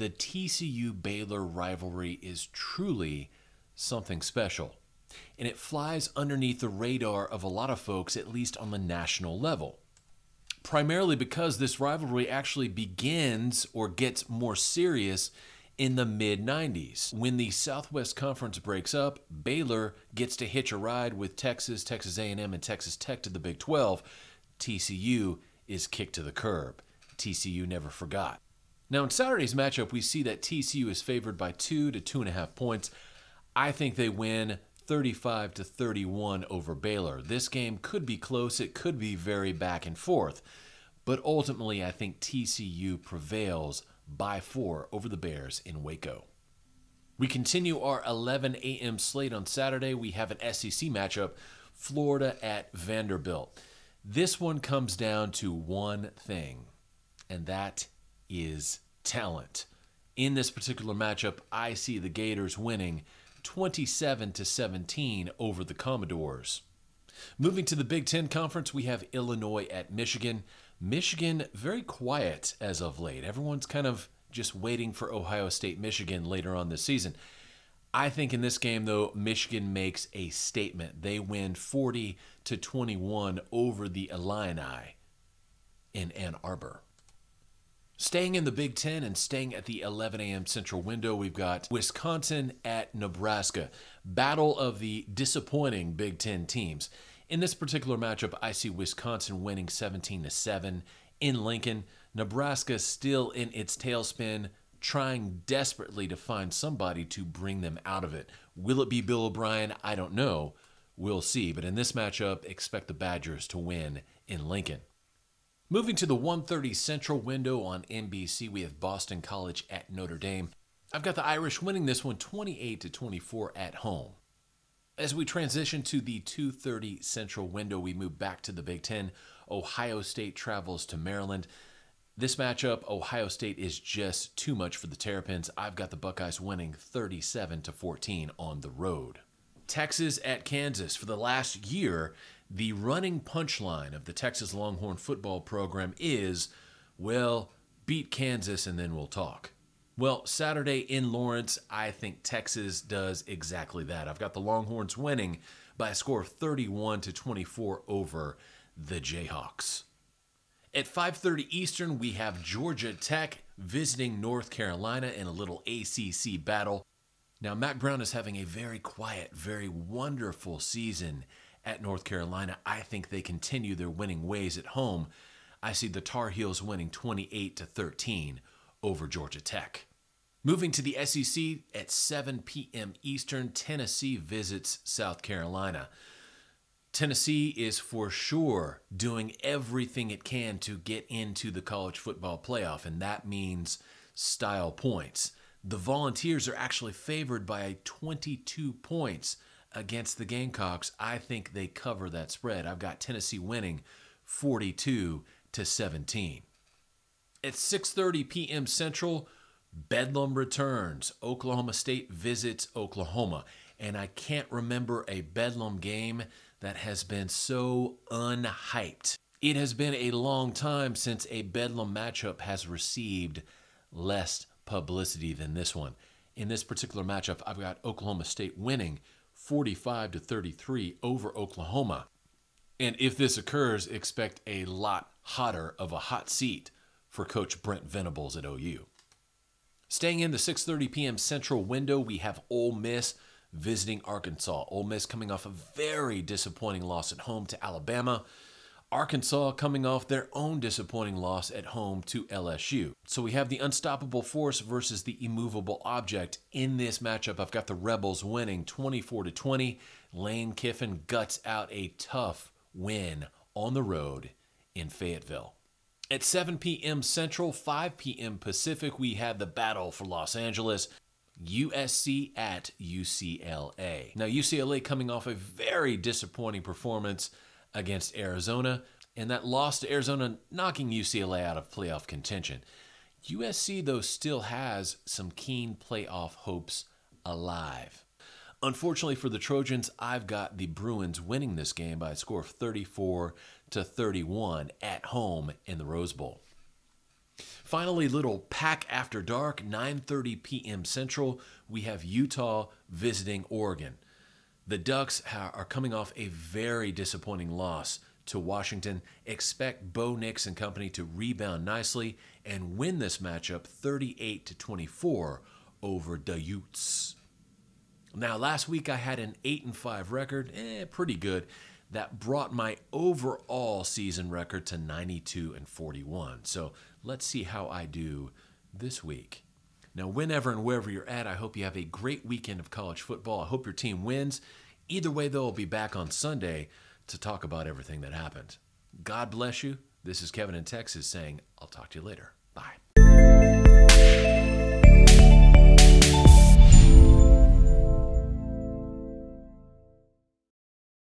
the TCU-Baylor rivalry is truly something special, and it flies underneath the radar of a lot of folks, at least on the national level. Primarily because this rivalry actually begins or gets more serious in the mid-90s. When the Southwest Conference breaks up, Baylor gets to hitch a ride with Texas, Texas A&M, and Texas Tech to the Big 12. TCU is kicked to the curb. TCU never forgot. Now in Saturday's matchup, we see that TCU is favored by 2 to 2.5 points. I think they win 35-31 over Baylor. This game could be close. It could be very back and forth. But ultimately, I think TCU prevails by 4 over the Bears in Waco. We continue our 11 a.m. slate on Saturday. We have an SEC matchup, Florida at Vanderbilt. This one comes down to one thing, and that is talent. In this particular matchup, I see the Gators winning 27-17 over the Commodores. Moving to the Big Ten Conference, we have Illinois at Michigan. Michigan, very quiet as of late. Everyone's kind of just waiting for Ohio State, Michigan later on this season. I think in this game, though, Michigan makes a statement. They win 40-21 over the Illini in Ann Arbor. Staying in the Big Ten and staying at the 11 a.m. Central window, we've got Wisconsin at Nebraska. Battle of the disappointing Big Ten teams. In this particular matchup, I see Wisconsin winning 17-7 in Lincoln. Nebraska still in its tailspin, trying desperately to find somebody to bring them out of it. Will it be Bill O'Brien? I don't know. We'll see. But in this matchup, expect the Badgers to win in Lincoln. Moving to the 1:30 Central window on NBC, we have Boston College at Notre Dame. I've got the Irish winning this one 28-24 at home. As we transition to the 2:30 Central window, we move back to the Big Ten. Ohio State travels to Maryland. This matchup, Ohio State is just too much for the Terrapins. I've got the Buckeyes winning 37-14 on the road. Texas at Kansas. For the last year, the running punchline of the Texas Longhorn football program is, well, beat Kansas and then we'll talk. Well, Saturday in Lawrence, I think Texas does exactly that. I've got the Longhorns winning by a score of 31-24 over the Jayhawks. At 5:30 Eastern, we have Georgia Tech visiting North Carolina in a little ACC battle. Now, Mack Brown is having a very quiet, very wonderful season at North Carolina. I think they continue their winning ways at home. I see the Tar Heels winning 28-13 over Georgia Tech. Moving to the SEC at 7 p.m. Eastern, Tennessee visits South Carolina. Tennessee is for sure doing everything it can to get into the college football playoff, and that means style points. The Volunteers are actually favored by 22 points against the Gamecocks. I think they cover that spread. I've got Tennessee winning 42-17. At 6:30 p.m. Central, Bedlam returns. Oklahoma State visits Oklahoma. And I can't remember a Bedlam game that has been so unhyped. It has been a long time since a Bedlam matchup has received less publicity than this one. In this particular matchup, I've got Oklahoma State winning 45-33 over Oklahoma. And if this occurs, expect a lot hotter of a hot seat for Coach Brent Venables at OU. Staying in the 6:30 p.m. Central window, we have Ole Miss visiting Arkansas. Ole Miss coming off a very disappointing loss at home to Alabama. Arkansas coming off their own disappointing loss at home to LSU. So we have the unstoppable force versus the immovable object. In this matchup, I've got the Rebels winning 24-20. Lane Kiffin guts out a tough win on the road in Fayetteville. At 7 p.m. Central, 5 p.m. Pacific, we have the battle for Los Angeles. USC at UCLA. Now, UCLA coming off a very disappointing performance against Arizona, and that loss to Arizona knocking UCLA out of playoff contention. USC, though, still has some keen playoff hopes alive. Unfortunately for the Trojans, I've got the Bruins winning this game by a score of 34-31 at home in the Rose Bowl. Finally, little pack after dark, 9:30 p.m. Central, we have Utah visiting Oregon. The Ducks are coming off a very disappointing loss to Washington. Expect Bo Nix and company to rebound nicely and win this matchup 38-24 over the Utes. Now, last week I had an 8-5 record, pretty good. That brought my overall season record to 92-41. So let's see how I do this week. Now, whenever and wherever you're at, I hope you have a great weekend of college football. I hope your team wins. Either way, though, I'll be back on Sunday to talk about everything that happened. God bless you. This is Kevin in Texas saying, I'll talk to you later. Bye.